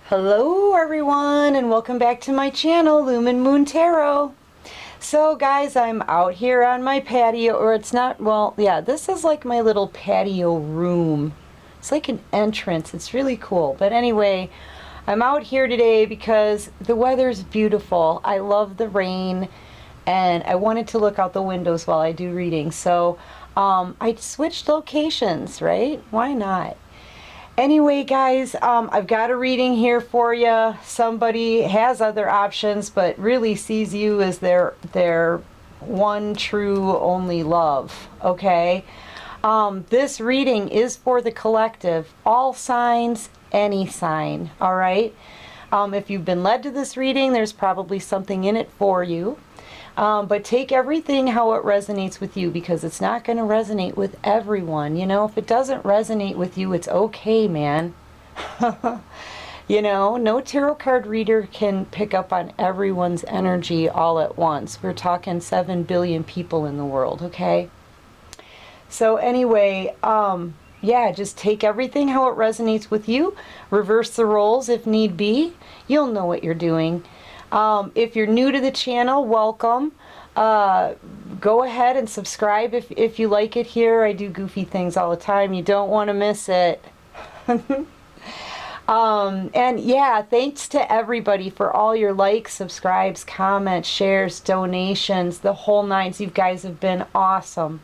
Hello everyone, and welcome back to my channel, Lumen Moon Tarot. So guys, I'm out here on my patio, or it's not, well, yeah, this is like my little patio room. It's like an entrance. It's really cool. But anyway, I'm out here today because the weather's beautiful. I love the rain, and I wanted to look out the windows while I do reading. So I switched locations, right? Why not? Anyway, guys, I've got a reading here for you. Somebody has other options, but really sees you as their one true only love, okay? This reading is for the collective, all signs, any sign, all right? If you've been led to this reading, there's probably something in it for you. But take everything how it resonates with you, because it's not going to resonate with everyone. You know, if it doesn't resonate with you, it's okay, man. You know, no tarot card reader can pick up on everyone's energy all at once. We're talking 7 billion people in the world, okay? So anyway, yeah, just take everything how it resonates with you. Reverse the roles if need be. You'll know what you're doing. If you're new to the channel, welcome. Go ahead and subscribe if you like it here. I do goofy things all the time. You don't want to miss it. And yeah, thanks to everybody for all your likes, subscribes, comments, shares, donations, the whole nines. You guys have been awesome.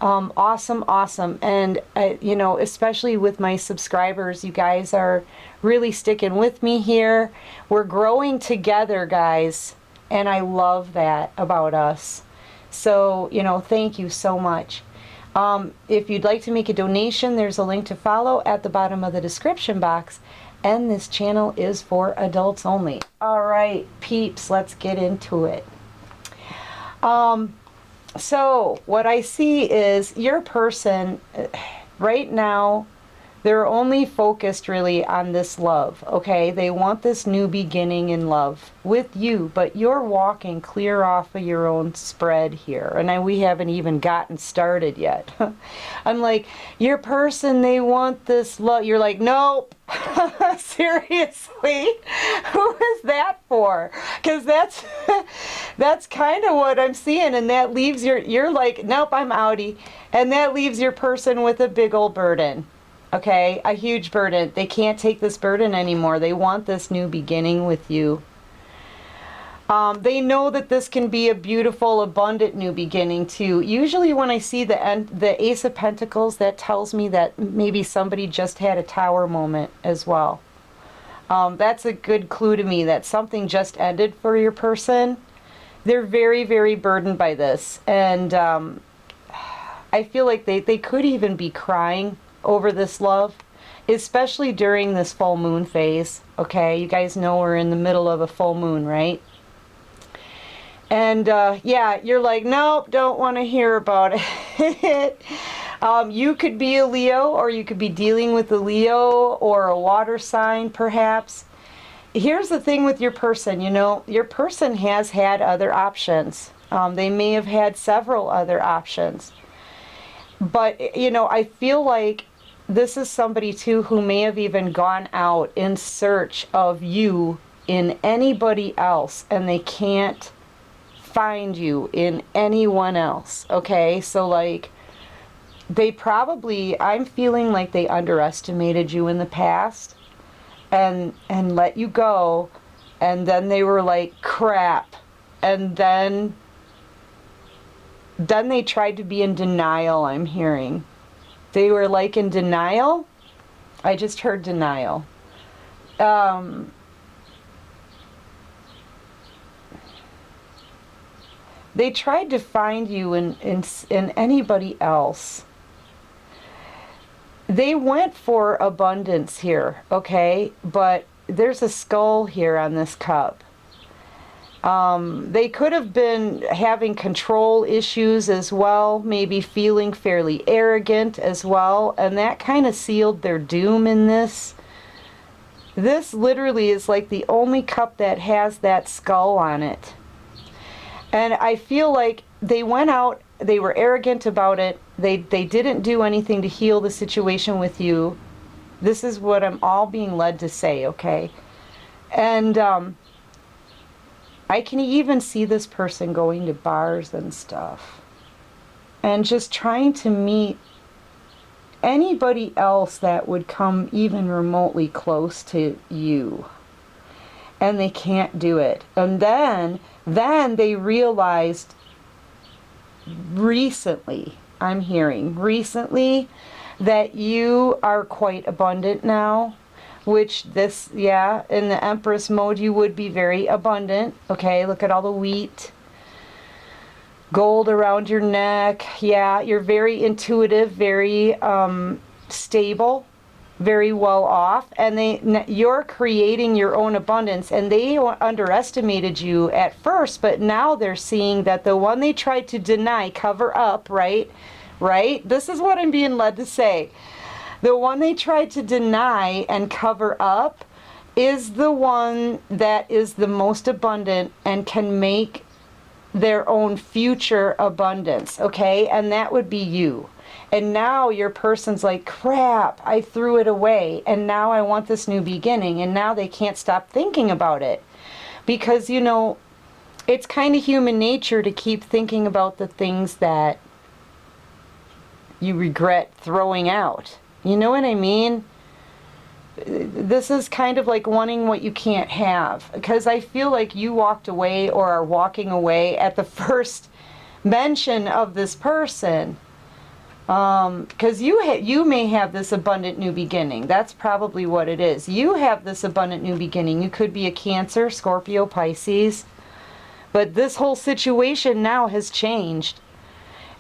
Awesome. And, you know, especially with my subscribers, you guys are really sticking with me here. We're growing together, guys, and I love that about us. So, you know, thank you so much. If you'd like to make a donation, there's a link to follow at the bottom of the description box, and this channel is for adults only. All right, peeps, let's get into it. So what I see is your person right now, they're only focused really on this love, okay? They want this new beginning in love with you, but you're walking clear off of your own spread here, and we haven't even gotten started yet. I'm like, your person, they want this love. You're like, nope. Seriously? Who is that for? Because that's kind of what I'm seeing, and that leaves you're like, nope, I'm outie. And that leaves your person with a big old burden. Okay, a huge burden. They can't take this burden anymore. They want this new beginning with you. They know that this can be a beautiful, abundant new beginning too. Usually when I see the Ace of Pentacles, that tells me that maybe somebody just had a tower moment as well. That's a good clue to me that something just ended for your person. They're very, very burdened by this. And I feel like they could even be crying over this love, especially during this full moon phase. Okay, you guys know we're in the middle of a full moon, right? And yeah, you're like, nope, don't want to hear about it. You could be a Leo, or you could be dealing with a Leo or a water sign perhaps. Here's the thing with your person, you know, your person has had other options. They may have had several other options. But, you know, I feel like this is somebody too who may have even gone out in search of you in anybody else, and they can't find you in anyone else. Okay, so like they probably, I'm feeling like they underestimated you in the past and let you go, and then they were like, crap, and then they tried to be in denial. I'm hearing they were like in denial. I just heard denial. They tried to find you in anybody else. They went for abundance here, okay? But there's a skull here on this cup. They could have been having control issues as well, maybe feeling fairly arrogant as well, and that kind of sealed their doom in this. This literally is like the only cup that has that skull on it. And I feel like they went out, they were arrogant about it, they didn't do anything to heal the situation with you, This is what I'm all being led to say, okay? And I can even see this person going to bars and stuff and just trying to meet anybody else that would come even remotely close to you. And they can't do it. And then they realized recently, I'm hearing recently, that you are quite abundant now, which this, yeah, in the Empress mode, you would be very abundant. Okay, look at all the wheat, gold around your neck. Yeah, you're very intuitive, very stable, very well off, and you're creating your own abundance, and they underestimated you at first, but now they're seeing that the one they tried to deny, cover up, right? This is what I'm being led to say. The one they tried to deny and cover up is the one that is the most abundant and can make their own future abundance, okay? And that would be you. And now your person's like, crap, I threw it away, and now I want this new beginning, and now they can't stop thinking about it. Because, you know, it's kind of human nature to keep thinking about the things that you regret throwing out. You know what I mean? This is kind of like wanting what you can't have. Because I feel like you walked away or are walking away at the first mention of this person. Because you may have this abundant new beginning. That's probably what it is. You have this abundant new beginning. You could be a Cancer, Scorpio, Pisces. But this whole situation now has changed.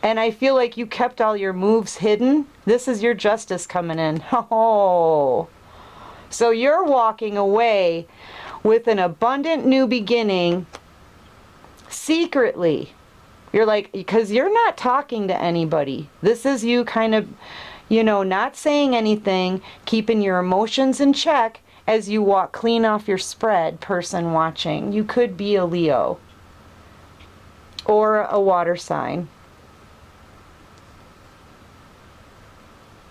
And I feel like you kept all your moves hidden. This is your justice coming in. Oh. So you're walking away with an abundant new beginning secretly. You're like, because you're not talking to anybody. This is you kind of, you know, not saying anything, keeping your emotions in check as you walk clean off your spread, person watching. You could be a Leo or a water sign.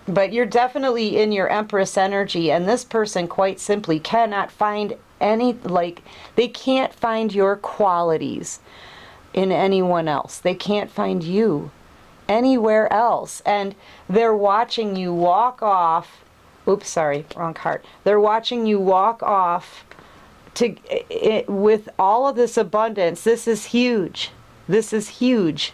But you're definitely in your Empress energy, and this person quite simply cannot find any, like, they can't find your qualities in anyone else. They can't find you anywhere else. And they're watching you walk off. Oops, sorry, wrong card. They're watching you walk off with all of this abundance. This is huge. This is huge.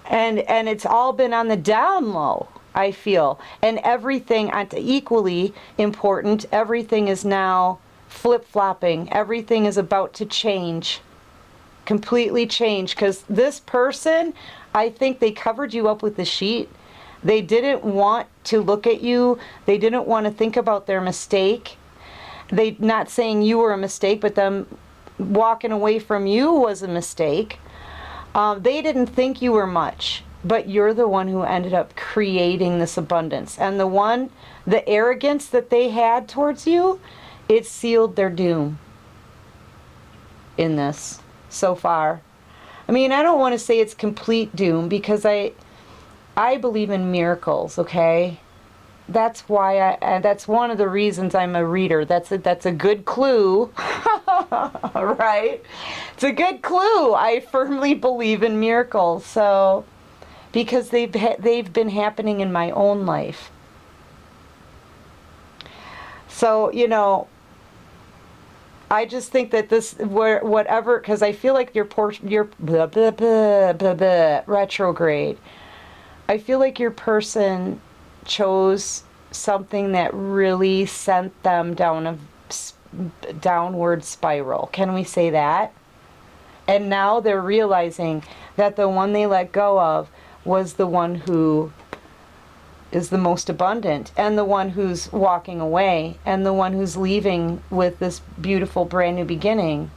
And it's all been on the down low, I feel. And everything, equally important, everything is now flip-flopping. Everything is about to change. Completely change. Because this person, I think they covered you up with the sheet. They didn't want to look at you. They didn't want to think about their mistake. They, not saying you were a mistake, but them walking away from you was a mistake. They didn't think you were much, but you're the one who ended up creating this abundance. And the arrogance that they had towards you, it sealed their doom in this so far. I mean, I don't want to say it's complete doom, because I believe in miracles, okay? That's why that's one of the reasons I'm a reader. That's a good clue, right? It's a good clue. I firmly believe in miracles, so because they've been happening in my own life. So, you know, I just think that this, whatever, because I feel like your blah, blah, blah, blah, blah, retrograde. I feel like your person chose something that really sent them down a downward spiral. Can we say that? And now they're realizing that the one they let go of was the one who is the most abundant, and the one who's walking away, and the one who's leaving with this beautiful brand new beginning.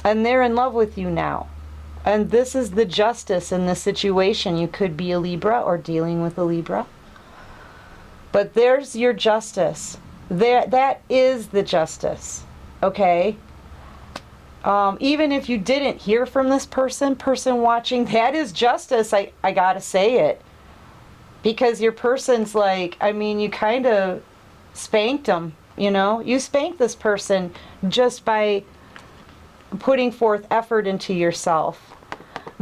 And they're in love with you now. And this is the justice in this situation. You could be a Libra or dealing with a Libra. But there's your justice. That is the justice. Okay? Even if you didn't hear from this person watching, that is justice. I gotta say it. Because your person's like, I mean, you kind of spanked them, you know? You spanked this person just by putting forth effort into yourself,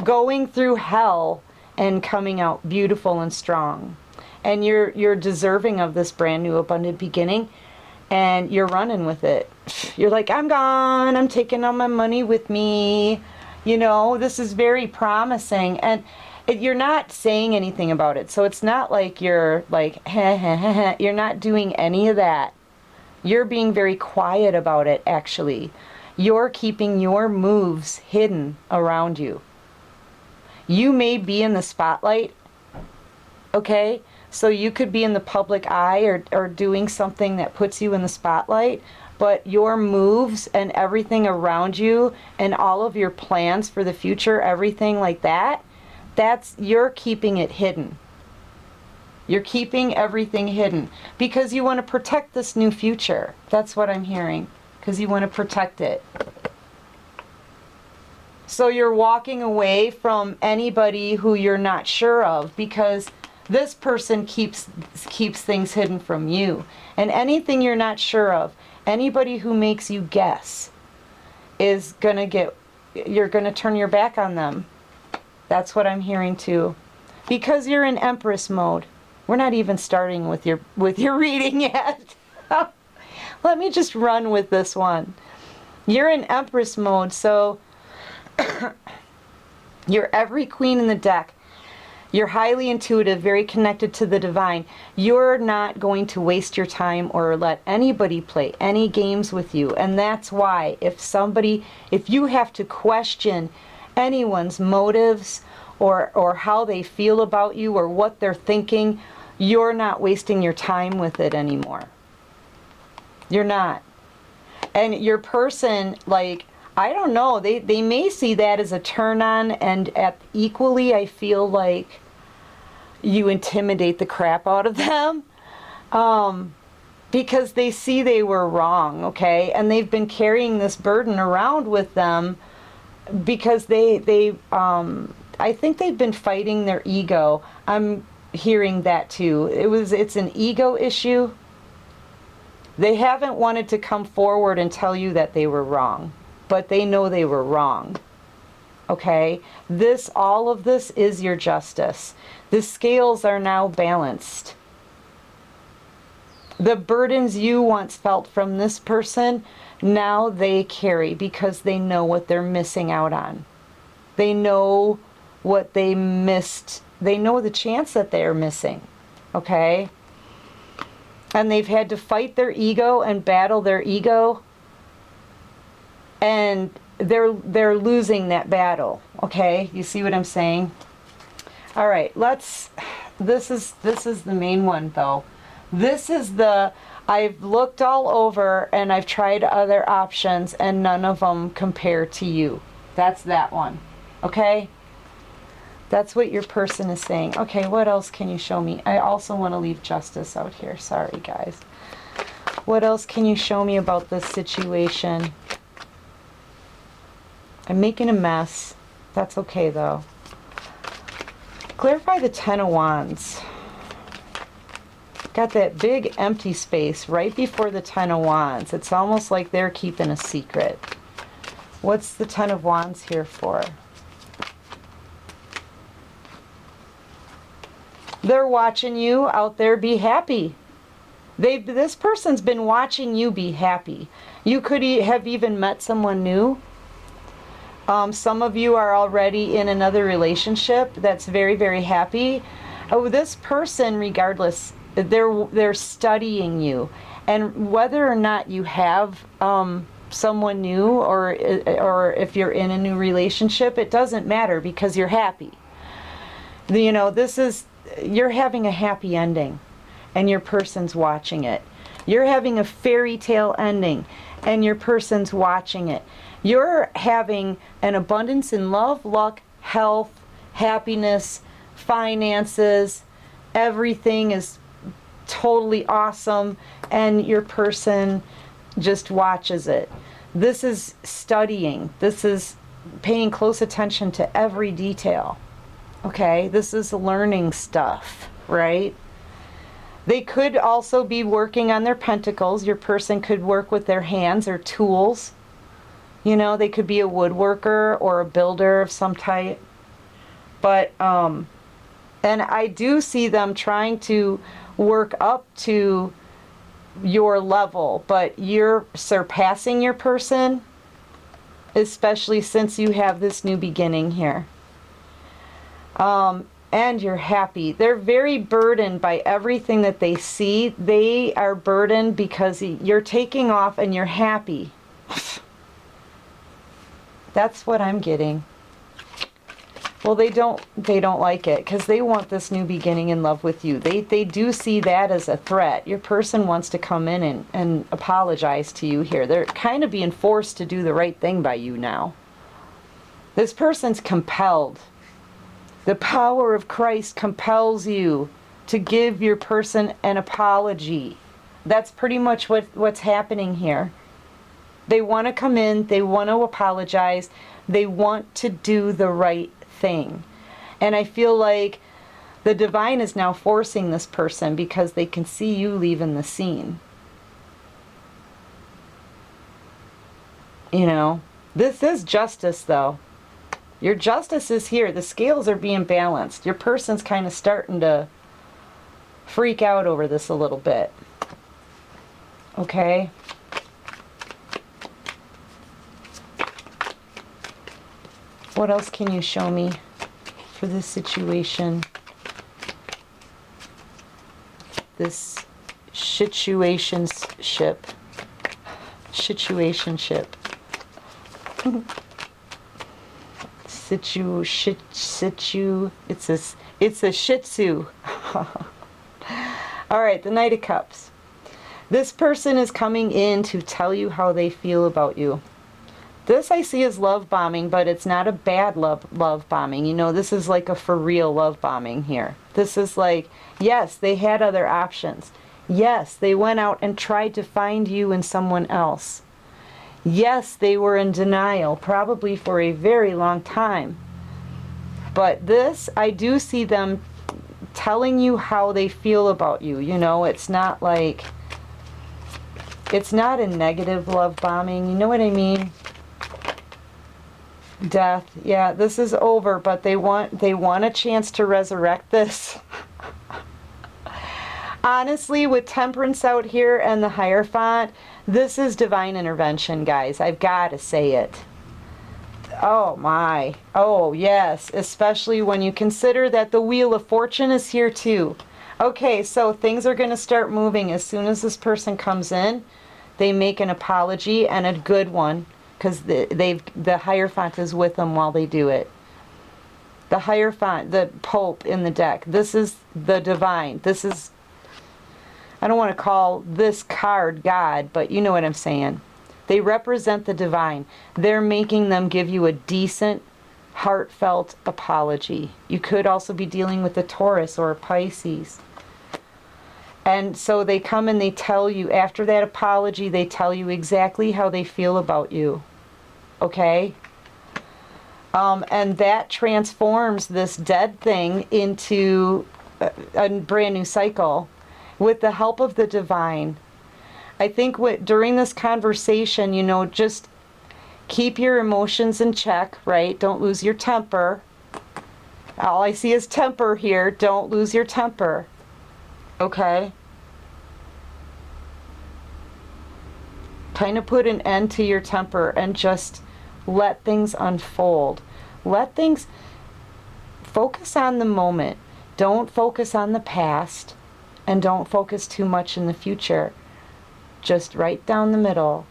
going through hell and coming out beautiful and strong. And you're deserving of this brand new abundant beginning, and you're running with it. You're like, I'm gone, I'm taking all my money with me. You know, this is very promising. And you're not saying anything about it. So it's not like you're like, you're not doing any of that. You're being very quiet about it, actually. You're keeping your moves hidden around you. You may be in the spotlight, okay? So you could be in the public eye or doing something that puts you in the spotlight, but your moves and everything around you and all of your plans for the future, everything like that, you're keeping it hidden. You're keeping everything hidden because you want to protect this new future. That's what I'm hearing, because you want to protect it. So you're walking away from anybody who you're not sure of, because this person keeps things hidden from you. And anything you're not sure of, anybody who makes you guess, you're going to turn your back on them. That's what I'm hearing too. Because you're in Empress mode. We're not even starting with your reading yet. Let me just run with this one. You're in Empress mode, so you're every queen in the deck. You're highly intuitive, very connected to the divine. You're not going to waste your time or let anybody play any games with you. And that's why if you have to question anyone's motives or how they feel about you or what they're thinking, you're not wasting your time with it anymore. You're not. And your person, like, I don't know, they may see that as a turn on, and equally I feel like you intimidate the crap out of them because they see they were wrong, okay? And they've been carrying this burden around with them because I think they've been fighting their ego. I'm hearing that too. It's an ego issue. They haven't wanted to come forward and tell you that they were wrong, but they know they were wrong. Okay? All of this is your justice. The scales are now balanced. The burdens you once felt from this person, now they carry because they know what they're missing out on. They know what they missed. They know the chance that they're missing. Okay? And they've had to fight their ego and battle their ego. And they're losing that battle. Okay? You see what I'm saying? All right, this is the main one though. I've looked all over and I've tried other options and none of them compare to you. That's that one. Okay? That's what your person is saying. Okay, what else can you show me? I also want to leave justice out here. Sorry, guys. What else can you show me about this situation? I'm making a mess. That's okay, though. Clarify the Ten of Wands. Got that big empty space right before the Ten of Wands. It's almost like they're keeping a secret. What's the Ten of Wands here for? They're watching you out there be happy. This person's been watching you be happy. You could have even met someone new. Some of you are already in another relationship that's very, very happy. Oh, this person, regardless, they're studying you. And whether or not you have someone new or if you're in a new relationship, it doesn't matter because you're happy. You know, you're having a happy ending and your person's watching it. You're having a fairy tale ending and your person's watching it. You're having an abundance in love, luck, health, happiness, finances. Everything is totally awesome and your person just watches it. This is studying. This is paying close attention to every detail. Okay, this is learning stuff. right? They could also be working on their pentacles. Your person could work with their hands or tools. You know, they could be a woodworker or a builder of some type. But, and I do see them trying to work up to your level, but you're surpassing your person, especially since you have this new beginning here. And you're happy. They're very burdened by everything that they see. They are burdened because you're taking off and you're happy. That's what I'm getting. Well, they don't like it because they want this new beginning in love with you. They do see that as a threat. Your person wants to come in and apologize to you here. They're kind of being forced to do the right thing by you now. This person's compelled. The power of Christ compels you to give your person an apology. That's pretty much what's happening here. They want to come in, they want to apologize, they want to do the right thing. And I feel like the divine is now forcing this person because they can see you leaving the scene. You know, this is justice though. Your justice is here. The scales are being balanced. Your person's kind of starting to freak out over this a little bit. Okay? What else can you show me for this situation? This situationship. It's a shih tzu. All right, the Knight of Cups. This person is coming in to tell you how they feel about you. This I see as love bombing, but it's not a bad love bombing. You know, this is like a for real love bombing here. This is like, yes, they had other options. Yes, they went out and tried to find you in someone else. Yes, they were in denial, probably for a very long time. But this, I do see them telling you how they feel about you. You know, it's not like, it's not a negative love bombing. You know what I mean? Death. Yeah, this is over, but they want a chance to resurrect this. Honestly, with Temperance out here and the Hierophant, this is divine intervention, guys. I've got to say it. Oh my. Oh yes. Especially when you consider that the Wheel of Fortune is here too. Okay, so things are going to start moving as soon as this person comes in. They make an apology, and a good one, because the Hierophant is with them while they do it. The Hierophant, the Pope in the deck. This is the divine. This is, I don't want to call this card God, but you know what I'm saying. They represent the divine. They're making them give you a decent, heartfelt apology. You could also be dealing with a Taurus or a Pisces. And so they come and they tell you, after that apology, they tell you exactly how they feel about you. Okay? And that transforms this dead thing into a brand new cycle. With the help of the divine. I think during this conversation, you know, just keep your emotions in check, right? Don't lose your temper. All I see is temper here. Don't lose your temper. Okay? Kind of put an end to your temper and just let things unfold. Let things, focus on the moment. Don't focus on the past. And don't focus too much in the future. Just right down the middle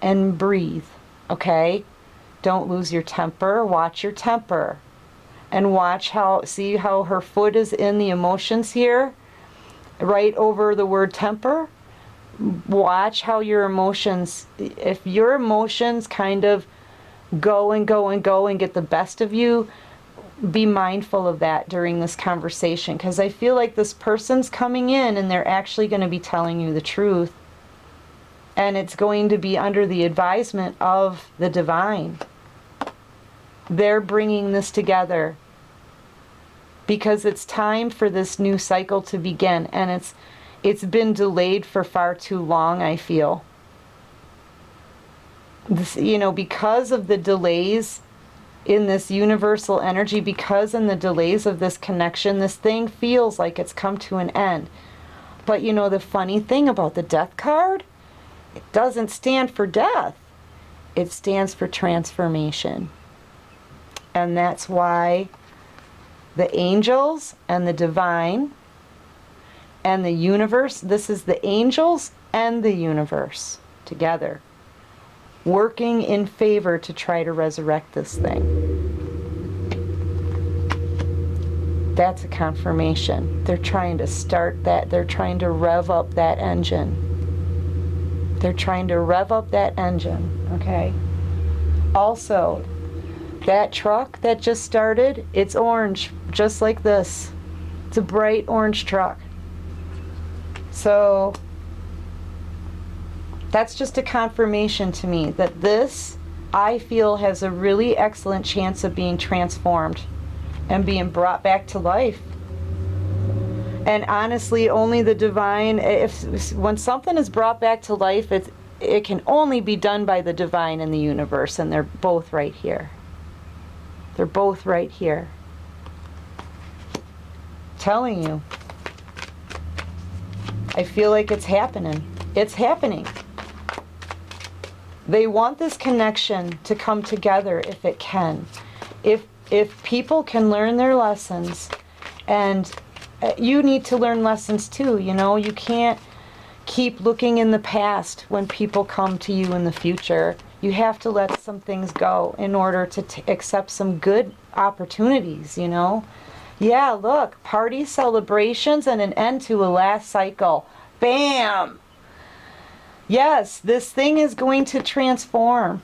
and breathe, okay? Don't lose your temper. Watch your temper. And see how her foot is in the emotions here? Right over the word temper? Watch how your emotions, if your emotions kind of go and go and go and get the best of you, be mindful of that during this conversation, because I feel like this person's coming in and they're actually going to be telling you the truth, and it's going to be under the advisement of the divine. They're bringing this together because it's time for this new cycle to begin, and it's been delayed for far too long, I feel. This, you know, because of the delays in this universal energy, because in the delays of this connection, this thing feels like it's come to an end. But you know, the funny thing about the death card, it doesn't stand for death. It stands for transformation. And that's why the angels and the divine and the universe, this is the angels and the universe together, working in favor to try to resurrect this thing. That's a confirmation. They're trying to start that. They're trying to rev up that engine. They're trying to rev up that engine, okay? Also, that truck that just started, it's orange, just like this. It's a bright orange truck. So, that's just a confirmation to me that this, I feel, has a really excellent chance of being transformed and being brought back to life. And honestly, only the divine, when something is brought back to life, it can only be done by the divine and the universe, and they're both right here. They're both right here. Telling you. I feel like it's happening. It's happening. They want this connection to come together if it can. If people can learn their lessons, and you need to learn lessons too, you know, you can't keep looking in the past when people come to you in the future. You have to let some things go in order to accept some good opportunities, you know. Yeah, look, party celebrations and an end to a last cycle. Bam! Yes, this thing is going to transform.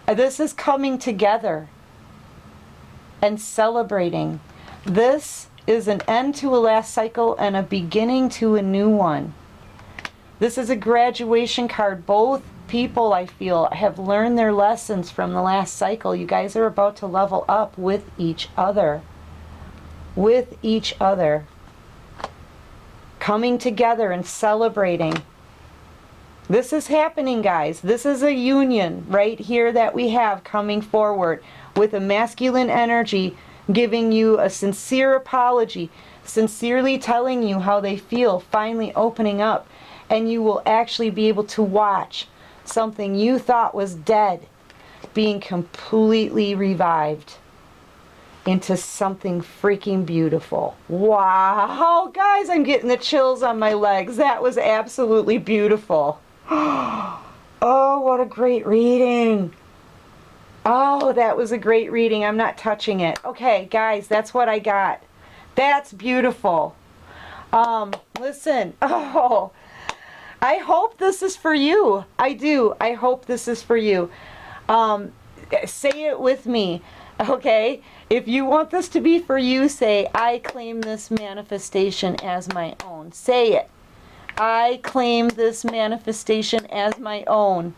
This is coming together and celebrating. This is an end to a last cycle and a beginning to a new one. This is a graduation card. Both people, I feel, have learned their lessons from the last cycle. You guys are about to level up with each other. With each other. Coming together and celebrating. This is happening, guys. This is a union right here that we have coming forward with a masculine energy giving you a sincere apology, sincerely telling you how they feel, finally opening up, and you will actually be able to watch something you thought was dead being completely revived into something freaking beautiful. Wow, guys, I'm getting the chills on my legs. That was absolutely beautiful. Oh, what a great reading. Oh, that was a great reading. I'm not touching it. Okay, guys, that's what I got. That's beautiful. Listen. Oh, I hope this is for you. I do. I hope this is for you. Say it with me. Okay? If you want this to be for you, say, I claim this manifestation as my own. Say it. I claim this manifestation as my own.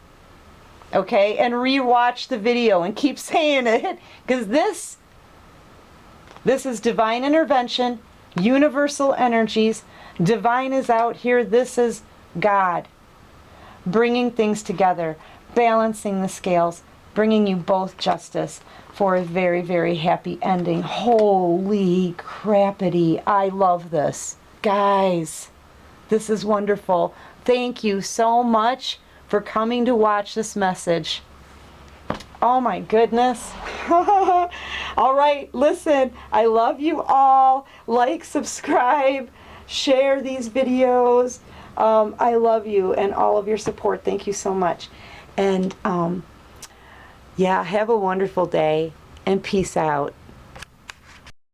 Okay? And rewatch the video and keep saying it. Because this is divine intervention, universal energies. Divine is out here. This is God. Bringing things together. Balancing the scales. Bringing you both justice for a very, very happy ending. Holy crappity. I love this. Guys, this is wonderful. Thank you so much for coming to watch this message. Oh my goodness. All right, listen, I love you all. Like, subscribe, share these videos. I love you and all of your support. Thank you so much. And yeah, have a wonderful day and peace out.